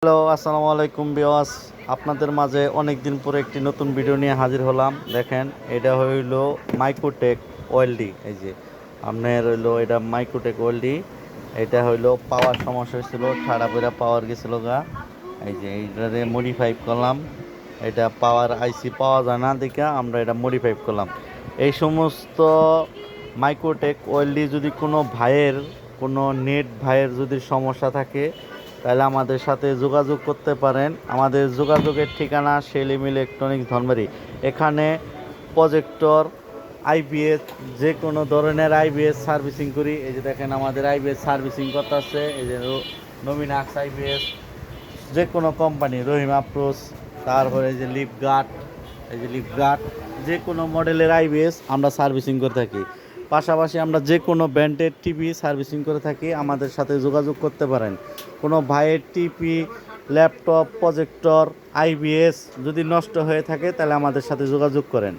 Hello, আসসালামু আলাইকুম viewers. আপনাদের মাঝে অনেক দিন পরে একটি নতুন ভিডিও নিয়ে হাজির হলাম। দেখেন, এটা হইল মাইক্রোটেক ওয়েলডি। এই যে আপনার হইলো এটা মাইক্রোটেক ওয়েলডি। এটা হইলো পাওয়ার সমস্যা ছিল, ঠাড়া পেরা পাওয়ার গেছিল গা। এই যে এইটারে মডিফাই করলাম। এটা পাওয়ার আইসি পাওয়া যায় না দেখে আমরা এটা মডিফাই করলাম। এই সমস্ত মাইক্রোটেক ওয়েলডি যদি কোনো নেট ভাইয়ের যদি সমস্যা থাকে, তাহলে আমাদের সাথে যোগাযোগ করতে পারেন। আমাদের যোগাযোগের ঠিকানা সেলিম ইলেকট্রনিক্স ধনবাড়ি। এখানে প্রজেক্টর, আইপিএস, যে কোনো ধরনের আইপিএস সার্ভিসিং করি। এই যে দেখেন আমাদের আইপিএস সার্ভিসিং করতে আছে। এই যে নমিনাক্স আইপিএস, যে কোনো কোম্পানি, রহিম আপ্রোস, তারপরে এই যে লিফগার্ড, যে কোনো মডেলের আইপিএস আমরা সার্ভিসিং করে থাকি। পাশাপাশি আমরা যে কোনো ব্র্যান্ডের টিভি সার্ভিসিং করে থাকি, আমাদের সাথে যোগাযোগ করতে পারেন। কোনো ভাইয়ের টিভি, ল্যাপটপ, প্রজেক্টর, আইপিএস যদি নষ্ট হয়ে থাকে, তাহলে আমাদের সাথে যোগাযোগ করেন।